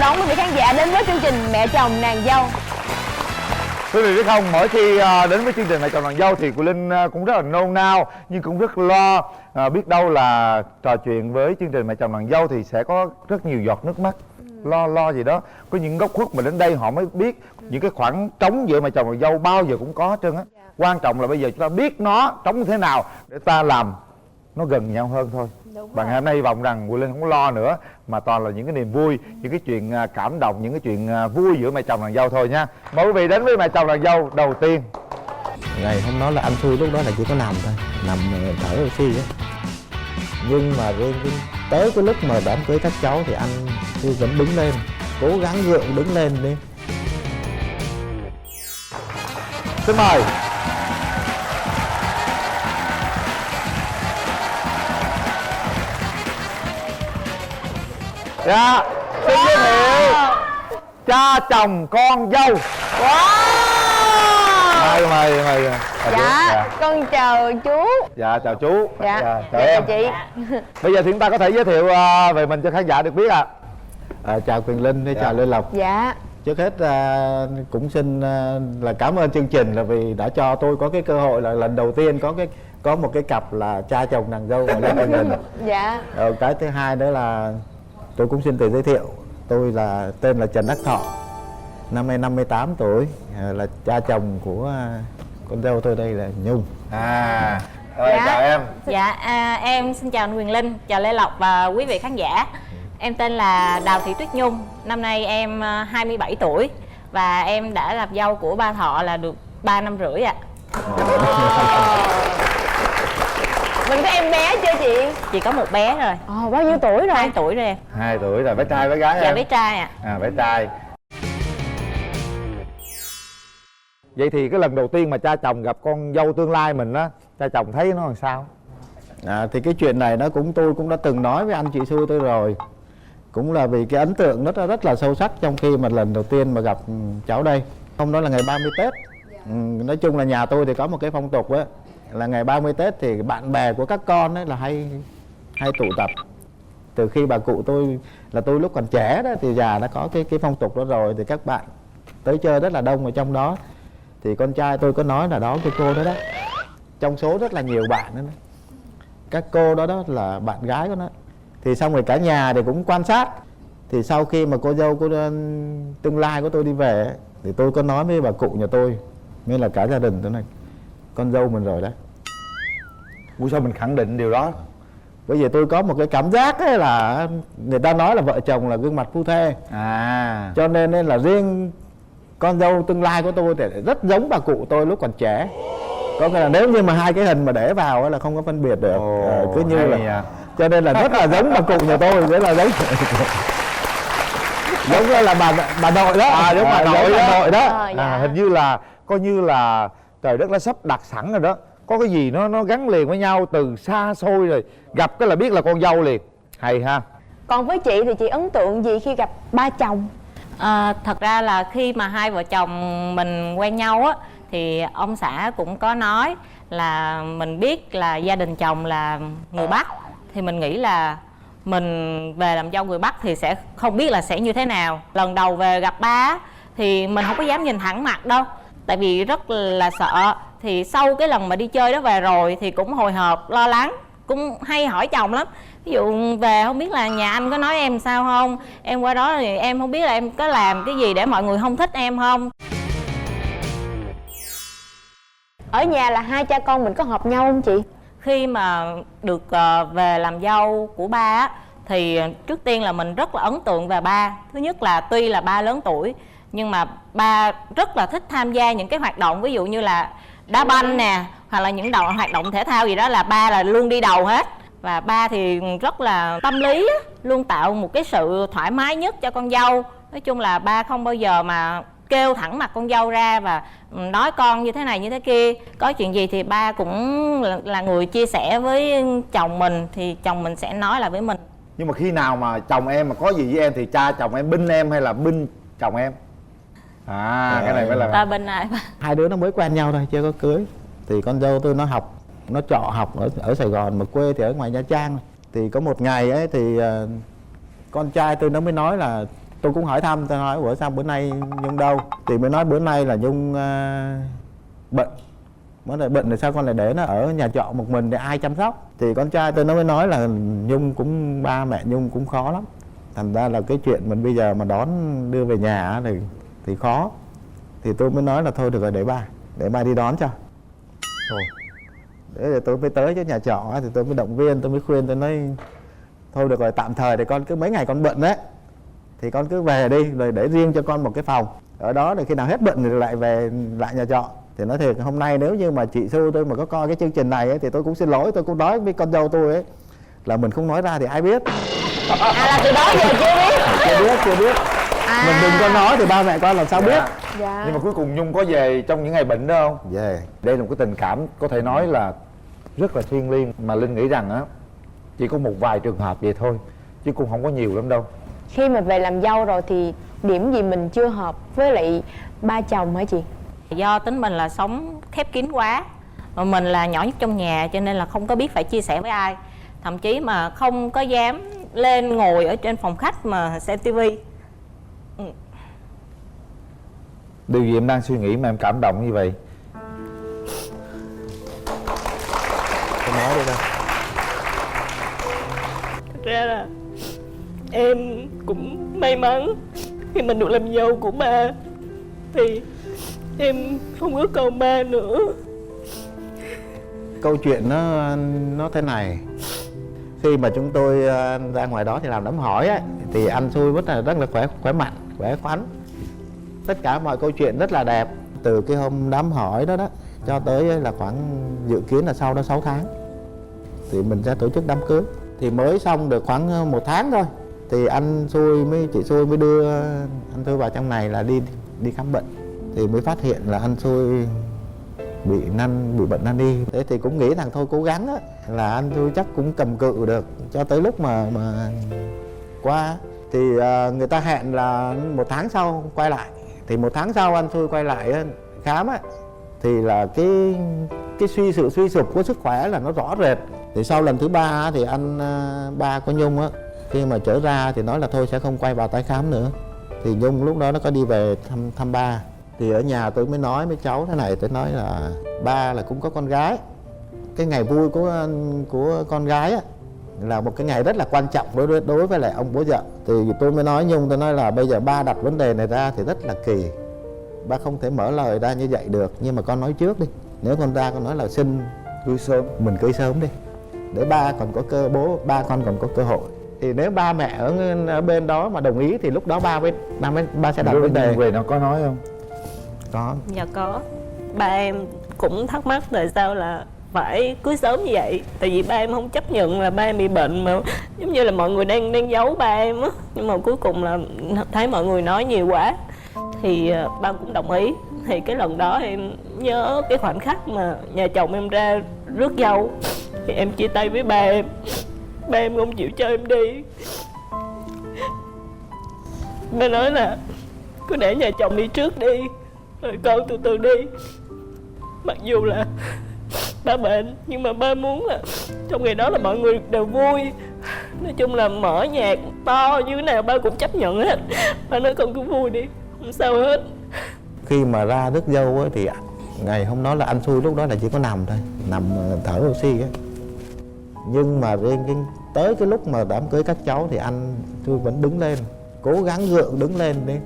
đón quý vị khán giả đến với chương trình Mẹ chồng nàng dâu. Quý vị biết không, mỗi khi đến với chương trình Mẹ chồng nàng dâu thì cô Linh cũng rất là nôn nao nhưng cũng rất lo. Biết đâu là trò chuyện với chương trình Mẹ chồng nàng dâu thì sẽ có rất nhiều giọt nước mắt. Lo gì đó, có những góc khuất mà đến đây họ mới biết những cái khoảng trống giữa mẹ chồng nàng dâu bao giờ cũng có hết trơn á. Quan trọng là bây giờ chúng ta biết nó trống như thế nào để ta làm nó gần nhau hơn thôi. Và ngày hôm nay hy vọng rằng Quỳ Linh không có lo nữa mà toàn là những cái niềm vui, những cái chuyện cảm động, những cái chuyện vui giữa mẹ chồng nàng dâu thôi nha. Mời quý vị đến với mẹ chồng nàng dâu đầu tiên. Ngày hôm đó là anh xui, lúc đó là chỉ có nằm thôi, nằm thở oxy á. Nhưng mà tới cái lúc mà đám cưới các cháu thì anh tôi vẫn đứng lên, cố gắng gượng đứng lên đi. Xin mời. Dạ, xin giới thiệu cha chồng con dâu. Mời. Dạ, con chào chú. Dạ, chào chú. Dạ, chào em. chị. Bây giờ thì chúng ta có thể giới thiệu về mình cho khán giả được biết ạ. Chào Quyền Linh, chào Lê Lộc. Dạ. Trước hết cũng xin là cảm ơn chương trình là vì đã cho tôi có cái cơ hội là lần đầu tiên có một cái cặp là cha chồng nàng dâu ở lên truyền hình. Dạ. Cái thứ hai nữa là tôi cũng xin tự giới thiệu, tôi là tên là Trần Đắc Thọ, năm nay 58 tuổi, là cha chồng của con dâu tôi đây là Nhung. Rồi, Dạ. chào em. Dạ, em xin chào anh Quyền Linh, chào Lê Lộc và quý vị khán giả. Em tên là Đào Thị Tuyết Nhung, năm nay em 27 tuổi và em đã làm dâu của ba Thọ là được 3 năm rưỡi ạ. Mình có em bé chưa chị? Chị có một bé rồi. Bao nhiêu tuổi rồi? 2 tuổi rồi em. 2 tuổi rồi, bé trai bé gái Dạ em? bé trai ạ. Bé trai. Vậy thì cái lần đầu tiên mà cha chồng gặp con dâu tương lai mình á, cha chồng thấy nó làm sao? Thì cái chuyện này tôi cũng đã từng nói với anh chị xui tôi rồi. Cũng là vì cái ấn tượng rất là sâu sắc trong khi mà lần đầu tiên mà gặp cháu đây. Hôm đó là ngày 30 Tết. Nói chung là nhà tôi thì có một cái phong tục á, là ngày 30 Tết thì bạn bè của các con ấy là hay tụ tập. Từ khi bà cụ tôi lúc còn trẻ đó thì già đã có cái phong tục đó rồi, thì các bạn tới chơi rất là đông ở trong đó. Thì con trai tôi có nói là đó cái cô đó trong số rất là nhiều bạn đó, các cô đó là bạn gái của nó. Thì xong rồi cả nhà thì cũng quan sát. Thì sau khi mà cô dâu tương lai của tôi đi về thì tôi có nói với bà cụ nhà tôi, mới là cả gia đình tôi này, con dâu mình rồi đấy. Ủa sao mình khẳng định điều đó? Bởi vì tôi có một cái cảm giác ấy là người ta nói là vợ chồng là gương mặt phu thê. Cho nên là riêng con dâu tương lai của tôi thì rất giống bà cụ tôi lúc còn trẻ. Có nghĩa là nếu như mà hai cái hình mà để vào ấy là không có phân biệt được. Cứ như là cho nên là rất là giống bà cụ nhà tôi, rất là giống giống là bà nội đó. Giống bà nội đó. Dạ. Hình như là coi như là trời đất đã sắp đặt sẵn rồi đó. Có cái gì nó gắn liền với nhau từ xa xôi rồi, gặp cái là biết là con dâu liền. Hay ha. Còn với chị thì chị ấn tượng gì khi gặp ba chồng? Thật ra là khi mà hai vợ chồng mình quen nhau á thì ông xã cũng có nói là mình biết là gia đình chồng là người Bắc, thì mình nghĩ là mình về làm dâu người Bắc thì sẽ không biết là sẽ như thế nào. Lần đầu về gặp ba thì mình không có dám nhìn thẳng mặt đâu, tại vì rất là sợ. Thì sau cái lần mà đi chơi đó về rồi thì cũng hồi hộp, lo lắng, cũng hay hỏi chồng lắm. Ví dụ về không biết là nhà anh có nói em sao không, em qua đó thì em không biết là em có làm cái gì để mọi người không thích em không. Ở nhà là hai cha con mình có hợp nhau không chị? Khi mà được về làm dâu của ba á, thì trước tiên là mình rất là ấn tượng về ba. Thứ nhất là tuy là ba lớn tuổi nhưng mà ba rất là thích tham gia những cái hoạt động, ví dụ như là đá banh nè, hoặc là những hoạt động thể thao gì đó là ba là luôn đi đầu hết. Và ba thì rất là tâm lý á, luôn tạo một cái sự thoải mái nhất cho con dâu. Nói chung là ba không bao giờ mà kêu thẳng mặt con dâu ra và nói con như thế này như thế kia. Có chuyện gì thì ba cũng là người chia sẻ với chồng mình, thì chồng mình sẽ nói lại với mình. Nhưng mà khi nào mà chồng em mà có gì với em thì cha chồng em binh em hay là binh chồng em? Cái này mới là Ba bên này. Hai đứa nó mới quen nhau thôi, chưa có cưới. Thì con dâu tôi nó trọ học ở Sài Gòn, mà quê thì ở ngoài Nha Trang. Thì có một ngày ấy thì con trai tôi nó mới nói là Tôi cũng hỏi thăm, tôi nói ủa sao bữa nay Nhung đâu, thì mới nói bữa nay là Nhung bệnh. Mới lại bệnh thì sao con lại để nó ở nhà trọ một mình để ai chăm sóc. Thì con trai tôi nó mới nói là Nhung cũng, ba mẹ Nhung cũng khó lắm, thành ra là cái chuyện mình bây giờ mà đón đưa về nhà thì khó. Thì tôi mới nói là thôi được rồi, để ba đi đón cho. Thôi để rồi tôi mới tới chỗ nhà trọ thì tôi mới động viên, tôi mới khuyên, tôi nói thôi được rồi, tạm thời thì con cứ mấy ngày con bệnh đấy thì con cứ về đi, rồi để riêng cho con một cái phòng ở đó, để khi nào hết bệnh thì lại về lại nhà trọ. Thì nói thiệt hôm nay nếu như mà chị Xu tôi mà có coi cái chương trình này ấy, thì tôi cũng xin lỗi, tôi cũng nói với con dâu tôi ấy là mình không nói ra thì ai biết. Là từ đó giờ chưa biết. Mình đừng có nói thì ba mẹ con làm sao biết. Dạ. Nhưng mà cuối cùng Nhung có về trong những ngày bệnh đó không? Về. Đây là một cái tình cảm có thể nói là rất là thiêng liêng, mà Linh nghĩ rằng á chỉ có một vài trường hợp vậy thôi chứ cũng không có nhiều lắm đâu. Khi mà về làm dâu rồi thì điểm gì mình chưa hợp với lại ba chồng hả chị? Do tính mình là sống khép kín quá, mà mình là nhỏ nhất trong nhà cho nên là không có biết phải chia sẻ với ai, thậm chí mà không có dám lên ngồi ở trên phòng khách mà xem tivi. Điều gì em đang suy nghĩ mà em cảm động như vậy? Tôi nói đi đâu. Thật ra là em cũng may mắn khi mình được làm dâu của ba, thì em không có còn ba nữa. Câu chuyện nó thế này. Khi mà chúng tôi ra ngoài đó thì làm đám hỏi ấy, thì anh Xui rất là khỏe mạnh, khỏe khoắn. Tất cả mọi câu chuyện rất là đẹp. Từ cái hôm đám hỏi đó cho tới là khoảng dự kiến là sau đó 6 tháng thì mình sẽ tổ chức đám cưới. Thì mới xong được khoảng 1 tháng thôi thì anh Xui chị Xui mới đưa anh Xui vào trong này là đi khám bệnh. Thì mới phát hiện là anh Xui bị bệnh nan y. Thế thì cũng nghĩ rằng thôi cố gắng á, là anh Xui chắc cũng cầm cự được cho tới lúc mà qua. Thì người ta hẹn là 1 tháng sau quay lại. Thì 1 tháng sau anh Xui quay lại khám á, thì là cái sự suy sụp của sức khỏe là nó rõ rệt. Thì sau lần thứ 3 thì anh ba của Nhung á, khi mà trở ra thì nói là thôi sẽ không quay vào tái khám nữa. Thì Nhung lúc đó nó có đi về thăm ba. Thì ở nhà tôi mới nói với cháu thế này, tôi nói là ba là cũng có con gái. Cái ngày vui của con gái á là một cái ngày rất là quan trọng đối với lại ông bố vợ. Thì tôi mới nói Nhung, tôi nói là bây giờ ba đặt vấn đề này ra thì rất là kỳ, ba không thể mở lời ra như vậy được, nhưng mà con nói trước đi, nếu con ra con nói là xin cưới sớm, mình cưới sớm đi để ba còn có ba con còn có cơ hội. Thì nếu ba mẹ ở bên đó mà đồng ý thì lúc đó ba sẽ đặt vấn đề. Về nó có nói không? Có. Dạ có. Ba em cũng thắc mắc tại sao là phải cưới sớm như vậy. Tại vì ba em không chấp nhận là ba em bị bệnh, mà giống như là mọi người đang giấu ba em á. Nhưng mà cuối cùng là thấy mọi người nói nhiều quá thì ba cũng đồng ý. Thì cái lần đó em nhớ cái khoảnh khắc mà nhà chồng em ra rước dâu, thì em chia tay với ba em. Ba em không chịu cho em đi. Ba nói là cứ để nhà chồng đi trước đi, rồi con từ từ đi. Mặc dù là ba bệnh, nhưng mà ba muốn là trong ngày đó là mọi người đều vui. Nói chung là mở nhạc to như thế nào ba cũng chấp nhận hết. Ba nói con cứ vui đi, không sao hết. Khi mà ra rước dâu ấy, thì ngày hôm đó là anh Xui lúc đó là chỉ có nằm thôi, nằm thở oxy ấy. Nhưng mà tới cái lúc mà đám cưới các cháu thì anh Xui vẫn đứng lên, cố gắng gượng đứng lên để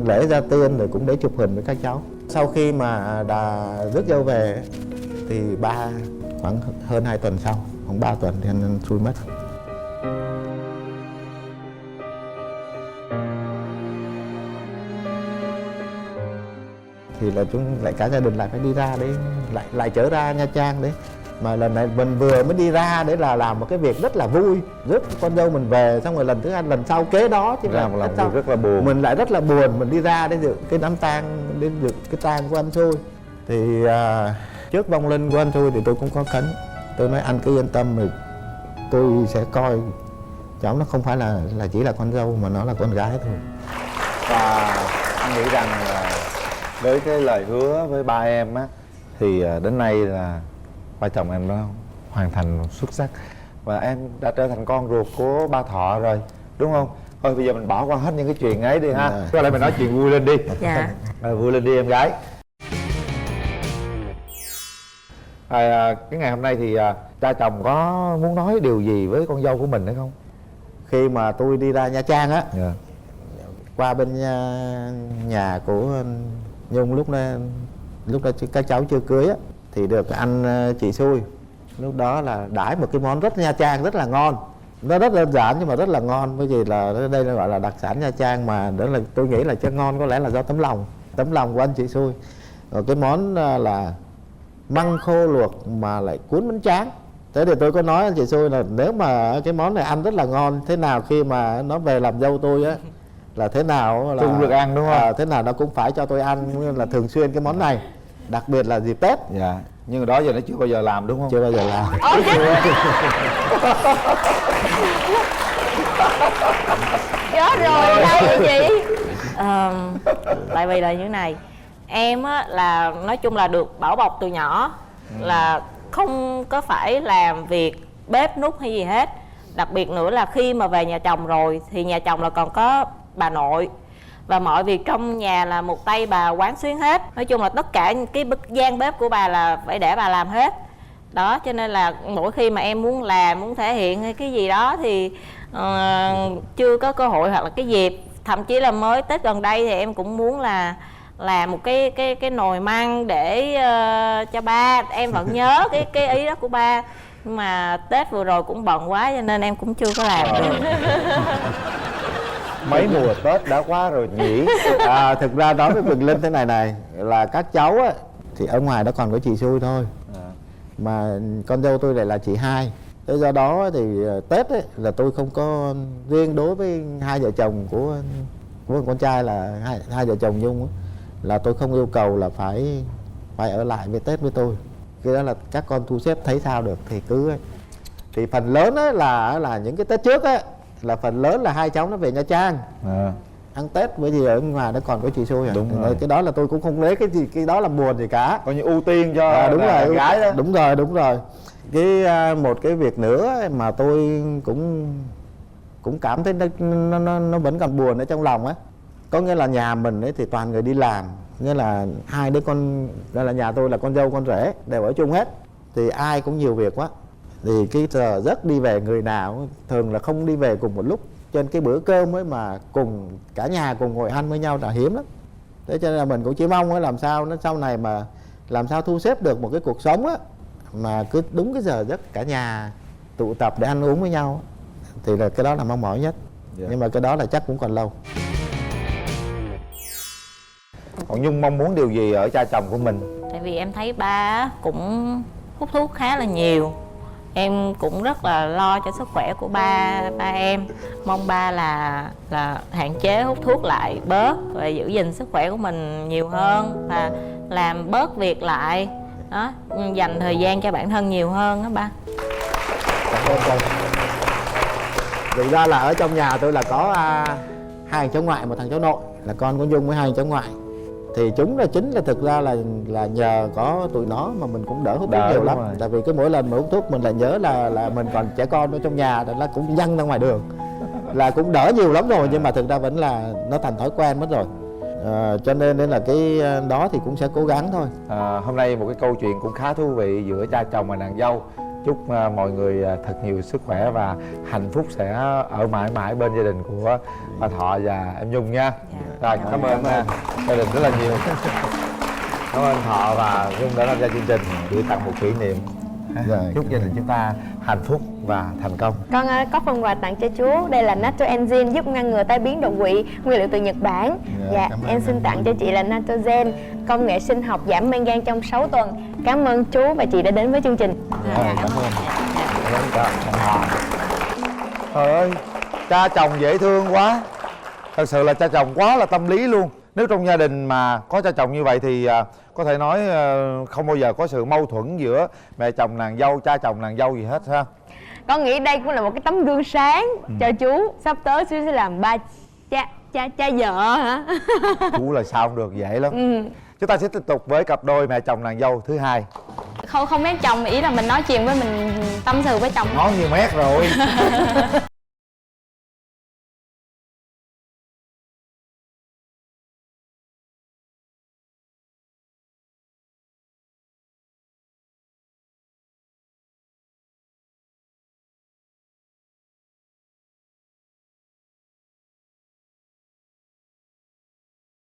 lễ ra tiên, rồi cũng để chụp hình với các cháu. Sau khi mà rước dâu về thì khoảng hơn 2 tuần sau, khoảng 3 tuần thì anh Xui mất. Thì là cả gia đình lại phải đi ra đấy, lại trở ra Nha Trang đấy. Mà lần này mình vừa mới đi ra để là làm một cái việc rất là vui, rước con dâu mình về, xong rồi lần thứ hai, lần sau kế đó chứ làm một việc rất là buồn. Mình lại rất là buồn, mình đi ra để dự cái đám tang, để dự cái tang của anh Xui. Thì trước vong linh của anh Xui thì tôi cũng có khấn, tôi nói anh cứ yên tâm, rồi tôi sẽ coi cháu nó không phải là chỉ là con dâu mà nó là con gái thôi. Và anh nghĩ rằng là với cái lời hứa với ba em á, thì đến nay là ba chồng em đã hoàn thành xuất sắc và em đã trở thành con ruột của ba Thọ rồi, đúng không? Thôi bây giờ mình bỏ qua hết những cái chuyện ấy đi ha. Dạ. Có lẽ mình nói chuyện vui lên đi. Dạ. Vui lên đi em gái. Cái ngày hôm nay thì cha chồng có muốn nói điều gì với con dâu của mình hay không? Khi mà tôi đi ra Nha Trang á, Dạ. qua bên nhà của Nhung, lúc đó các cháu chưa cưới á, thì được anh chị xui. Lúc đó là đãi một cái món rất Nha Trang rất là ngon. Nó rất đơn giản nhưng mà rất là ngon, bởi vì là đây là gọi là đặc sản Nha Trang, mà đó là tôi nghĩ là chưa ngon có lẽ là do tấm lòng của anh chị xui. Rồi cái món là măng khô luộc mà lại cuốn bánh tráng. Thế thì tôi có nói anh chị xui là nếu mà cái món này ăn rất là ngon, thế nào khi mà nó về làm dâu tôi á, là thế nào là Tôi cũng được ăn đúng không? thế nào nó cũng phải cho tôi ăn, là thường xuyên cái món này, đặc biệt là dịp Tết. Dạ. Nhưng mà đó giờ nó chưa bao giờ làm đúng không? Chưa bao giờ làm. Chết rồi, sao vậy chị? Tại vì là như thế này, em á là nói chung là được bảo bọc từ nhỏ, là không có phải làm việc bếp núc hay gì hết. Đặc biệt nữa là khi mà về nhà chồng rồi thì nhà chồng là còn có bà nội, và mọi việc trong nhà là một tay bà quán xuyến hết. Nói chung là tất cả cái gian bếp của bà là phải để bà làm hết đó. Cho nên là mỗi khi mà em muốn làm, muốn thể hiện hay cái gì đó thì chưa có cơ hội hoặc là cái dịp. Thậm chí là mới Tết gần đây thì em cũng muốn là làm một cái nồi măng để cho ba. Em vẫn nhớ cái ý đó của ba, nhưng mà Tết vừa rồi cũng bận quá cho nên em cũng chưa có làm được. Mấy mùa Tết đã qua rồi nhỉ? Thực ra nói với Quỳnh Linh thế này là các cháu á, thì ở ngoài đó còn có chị xui thôi, mà con dâu tôi lại là chị hai. Thế do đó thì Tết ấy, là tôi không có, riêng đối với hai vợ chồng của con trai là hai vợ chồng Nhung ấy, là tôi không yêu cầu là phải ở lại với Tết với tôi. Cái đó là các con thu xếp thấy sao được thì cứ ấy. Thì phần lớn ấy là những cái Tết trước ấy, là phần lớn là hai cháu nó về Nha Trang ăn Tết, bởi vì ở ngoài nó còn có chị xui à. Đúng rồi. Cái đó là tôi cũng không lấy cái đó làm buồn gì cả. Coi như ưu tiên cho Đúng rồi, gái đó. đúng rồi. Một cái việc nữa mà tôi cũng cảm thấy nó vẫn còn buồn ở trong lòng á. Có nghĩa là nhà mình ấy thì toàn người đi làm, nghĩa là hai đứa con, đây là nhà tôi là con dâu con rể đều ở chung hết, thì ai cũng nhiều việc quá. Thì cái giờ giấc đi về người nào thường là không đi về cùng một lúc, trên cái bữa cơm ấy mà cùng cả nhà cùng ngồi ăn với nhau là hiếm lắm. Thế cho nên là mình cũng chỉ mong làm sao nó sau này mà làm sao thu xếp được một cái cuộc sống á, mà cứ đúng cái giờ giấc cả nhà tụ tập để ăn uống với nhau, thì là cái đó là mong mỏi nhất. Nhưng mà cái đó là chắc cũng còn lâu. Còn Nhung mong muốn điều gì ở cha chồng của mình? Tại vì em thấy ba cũng hút thuốc khá là nhiều. Em cũng rất là lo cho sức khỏe của ba em. Mong ba là hạn chế hút thuốc lại bớt, và giữ gìn sức khỏe của mình nhiều hơn, và làm bớt việc lại đó, dành thời gian cho bản thân nhiều hơn đó ba. Cảm ơn con. Thực ra là ở trong nhà tôi là có hai thằng cháu ngoại, một thằng cháu nội, là con của Nhung với hai thằng cháu ngoại. Thì chúng là chính là thực ra là nhờ có tụi nó mà mình cũng đỡ hút thuốc nhiều lắm. Tại vì cứ mỗi lần mà hút thuốc mình lại nhớ là mình còn trẻ con ở trong nhà, là cũng văng ra ngoài đường, là cũng đỡ nhiều lắm rồi, nhưng mà thực ra vẫn là nó thành thói quen mất rồi. Cho nên là cái đó thì cũng sẽ cố gắng thôi. Hôm nay một cái câu chuyện cũng khá thú vị giữa cha chồng và nàng dâu. Chúc mọi người thật nhiều sức khỏe và hạnh phúc sẽ ở mãi mãi bên gia đình của bà Thọ và em Nhung nha. Rồi, cảm ơn gia đình rất là nhiều. Cảm ơn Thọ và Nhung đã tham gia chương trình, gửi tặng một kỷ niệm. Chúc gia đình chúng ta hạnh phúc và thành công. Con có phần quà tặng cho chú. Đây là Natto Enzyme giúp ngăn ngừa tai biến đột quỵ, nguyên liệu từ Nhật Bản. Dạ, em xin tặng cho chị là Nattogen, công nghệ sinh học giảm men gan trong 6 tuần. Cảm ơn chú và chị đã đến với chương trình. Cảm ơn. Trời ơi, cha chồng dễ thương quá. Thật sự là cha chồng quá là tâm lý luôn. Nếu trong gia đình mà có cha chồng như vậy thì có thể nói không bao giờ có sự mâu thuẫn giữa mẹ chồng nàng dâu, cha chồng nàng dâu gì hết ha. Con nghĩ đây cũng là một cái tấm gương sáng cho chú. Sắp tới chú sẽ làm ba cha vợ hả? Chú là sao không được, dễ lắm. Chúng ta sẽ tiếp tục với cặp đôi mẹ chồng nàng dâu thứ hai. Không mét chồng, ý là mình nói chuyện với mình tâm sự với chồng. Nói như mét rồi.